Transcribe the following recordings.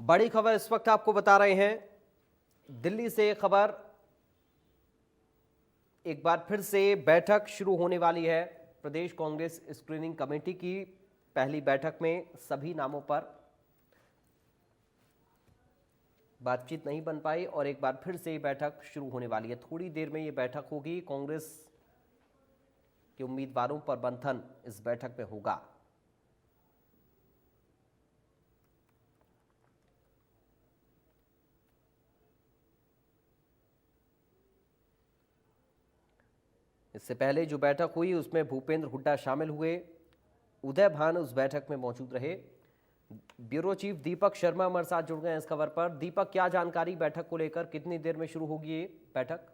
बड़ी खबर इस वक्त आपको बता रहे हैं। दिल्ली से खबर, एक बार फिर से बैठक शुरू होने वाली है। प्रदेश कांग्रेस स्क्रीनिंग कमेटी की पहली बैठक में सभी नामों पर बातचीत नहीं बन पाई और एक बार फिर से बैठक शुरू होने वाली है। थोड़ी देर में ये बैठक होगी। कांग्रेस के उम्मीदवारों पर मंथन इस बैठक में होगा। इससे पहले जो बैठक हुई उसमें भूपेंद्र हुड्डा शामिल हुए। उदय भान उस बैठक में मौजूद रहे। ब्यूरो चीफ दीपक शर्मा हमारे साथ जुड़ गए हैं इस खबर पर। दीपक, क्या जानकारी बैठक को लेकर, कितनी देर में शुरू होगी ये बैठक?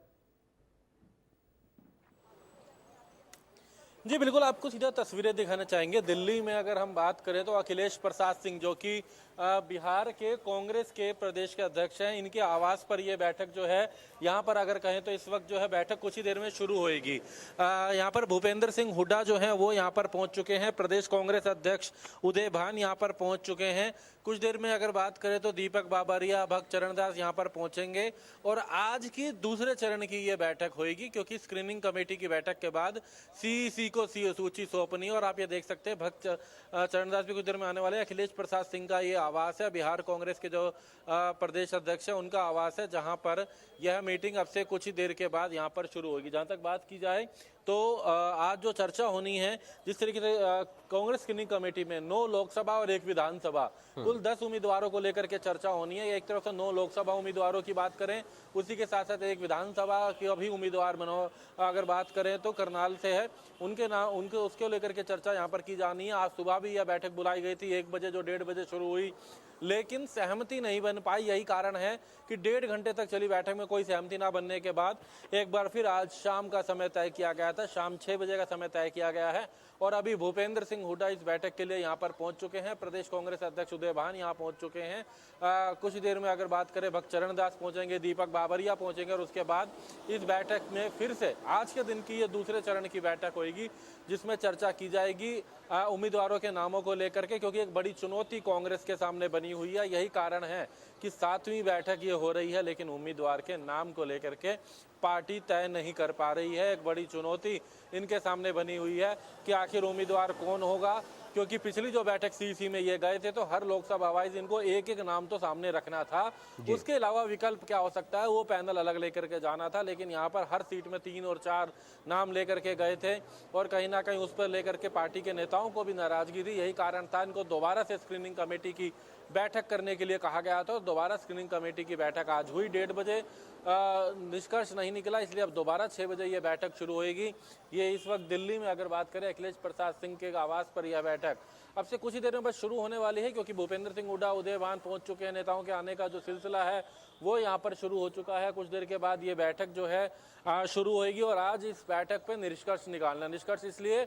जी बिल्कुल, आपको सीधा तस्वीरें दिखाना चाहेंगे। दिल्ली में अगर हम बात करें तो अखिलेश प्रसाद सिंह, जो कि बिहार के कांग्रेस के प्रदेश के अध्यक्ष हैं, इनके आवास पर यह बैठक जो है, यहाँ पर अगर कहें तो इस वक्त जो है बैठक कुछ ही देर में शुरू होएगी। यहाँ पर भूपेंद्र सिंह हुड्डा जो है वो यहाँ पर पहुंच चुके हैं। प्रदेश कांग्रेस अध्यक्ष उदय भान यहाँ पर पहुंच चुके हैं। कुछ देर में अगर बात करें तो दीपक बाबरिया, भक्त चरणदास यहाँ पर पहुंचेंगे और आज की दूसरे चरण की ये बैठक होगी, क्योंकि स्क्रीनिंग कमेटी की बैठक के बाद सीईसी को सूची सौंपनी। और आप ये देख सकते हैं भक्त चरणदास भी कुछ देर में आने वाले। अखिलेश प्रसाद सिंह का ये आवास है, बिहार कांग्रेस के जो प्रदेश अध्यक्ष है उनका आवास है, जहां पर यह मीटिंग अब से कुछ ही देर के बाद यहां पर शुरू होगी। जहां तक बात की जाए तो आज जो चर्चा होनी है, जिस तरीके से कांग्रेस स्क्रीनिंग कमेटी में 9 लोकसभा और 1 विधानसभा, कुल 10 उम्मीदवारों को लेकर के चर्चा होनी है। एक तरफ से 9 लोकसभा उम्मीदवारों की बात करें, उसी के साथ साथ एक विधानसभा के भी उम्मीदवार अगर बात करें तो करनाल से है, उनके उसको लेकर के चर्चा यहाँ पर की जानी है। आज सुबह भी यह बैठक बुलाई गई थी 1 बजे, जो 1:30 बजे शुरू हुई, लेकिन सहमति नहीं बन पाई। यही कारण है कि 1.5 घंटे तक चली बैठक में कोई सहमति ना बनने के बाद एक बार फिर आज शाम का समय तय किया गया था। शाम 6 बजे का समय तय किया गया है और अभी भूपेंद्र सिंह हुड्डा इस बैठक के लिए यहाँ पर पहुंच चुके हैं। प्रदेश कांग्रेस अध्यक्ष उदय भान यहाँ पहुंच चुके हैं। कुछ देर में अगर बात करें, भक्त चरणदास पहुंचेंगे, दीपक बाबरिया पहुंचेंगे और उसके बाद इस बैठक में फिर से आज के दिन की ये दूसरे चरण की बैठक होगी, जिसमें चर्चा की जाएगी उम्मीदवारों के नामों को लेकर के, क्योंकि एक बड़ी चुनौती कांग्रेस के सामने बनी हुई है। यही कारण है कि 7वीं बैठक ये हो रही है, लेकिन उम्मीदवार के नाम को लेकर के पार्टी तय नहीं कर पा रही है। एक बड़ी चुनौती इनके सामने बनी हुई है कि आखिर उम्मीदवार कौन होगा, क्योंकि पिछली जो बैठक सीसी में ये गए थे तो हर लोकसभा वाइज इनको एक एक नाम तो सामने रखना था। उसके अलावा विकल्प क्या हो सकता है वो पैनल अलग लेकर के जाना था, लेकिन यहाँ पर हर सीट में 3 और 4 नाम लेकर के गए थे और कहीं ना कहीं उस पर लेकर के पार्टी के नेताओं को भी नाराजगी थी। यही कारण था इनको दोबारा से स्क्रीनिंग कमेटी की बैठक करने के लिए कहा गया था। दोबारा स्क्रीनिंग कमेटी की बैठक आज हुई 1:30 बजे, निष्कर्ष नहीं निकला, इसलिए अब दोबारा 6 बजे ये बैठक शुरू होगी। ये इस वक्त दिल्ली में अगर बात करें अखिलेश प्रसाद सिंह के आवास पर यह बैठक अब से कुछ ही देर में बस शुरू होने वाली है, क्योंकि भूपेंद्र सिंह हुड्डा, उदय भान पहुंच चुके हैं। नेताओं के आने का जो सिलसिला है वो यहाँ पर शुरू हो चुका है। कुछ देर के बाद ये बैठक जो है शुरू होगी और आज इस बैठक पे निष्कर्ष निकालना, निष्कर्ष इसलिए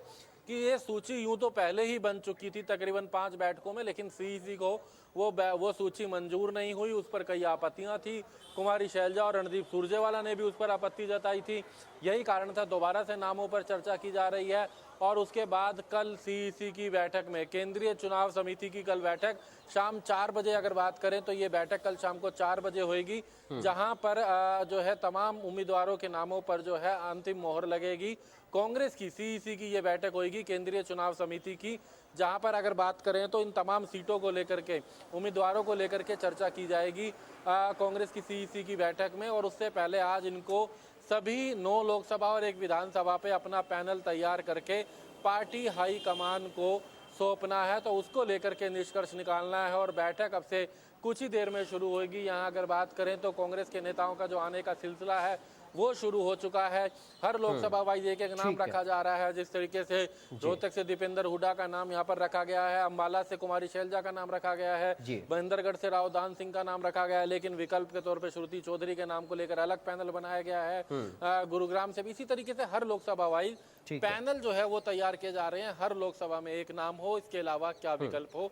कि ये सूची यूं तो पहले ही बन चुकी थी तकरीबन 5 बैठकों में, लेकिन सीईसी को वो सूची मंजूर नहीं हुई। उस पर कई आपत्तियां थी। कुमारी शैलजा और रणदीप सुरजेवाला ने भी उस पर आपत्ति जताई थी। यही कारण था दोबारा से नामों पर चर्चा की जा रही है। और उसके बाद कल सीईसी की बैठक में, केंद्रीय चुनाव समिति की कल बैठक शाम 4 बजे अगर बात करें तो ये बैठक कल शाम को 4 बजे होगी, जहां पर जो है तमाम उम्मीदवारों के नामों पर जो है अंतिम मोहर लगेगी। कांग्रेस की सीईसी की ये बैठक होगी, केंद्रीय चुनाव समिति की, जहां पर अगर बात करें तो इन तमाम सीटों को लेकर के, उम्मीदवारों को लेकर के चर्चा की जाएगी कांग्रेस की सीईसी की बैठक में। और उससे पहले आज इनको सभी 9 लोकसभा और 1 विधानसभा पे अपना पैनल तैयार करके पार्टी हाई कमान को सौंपना है, तो उसको लेकर के निष्कर्ष निकालना है और बैठक अब से कुछ ही देर में शुरू होगी। यहाँ अगर बात करें तो कांग्रेस के नेताओं का जो आने का सिलसिला है वो शुरू हो चुका है। हर लोकसभा वाइज एक एक नाम रखा जा रहा है। जिस तरीके से रोहतक से दीपेंद्र हुड्डा का नाम यहाँ पर रखा गया है, अम्बाला से कुमारी शैलजा का नाम रखा गया है, महेंद्रगढ़ से राव दान सिंह का नाम रखा गया है, लेकिन विकल्प के तौर पर श्रुति चौधरी के नाम को लेकर अलग पैनल बनाया गया है। गुरुग्राम से भी इसी तरीके से हर लोकसभा वाइज पैनल जो है वो तैयार किए जा रहे हैं। हर लोकसभा में एक नाम हो, इसके अलावा क्या विकल्प हो,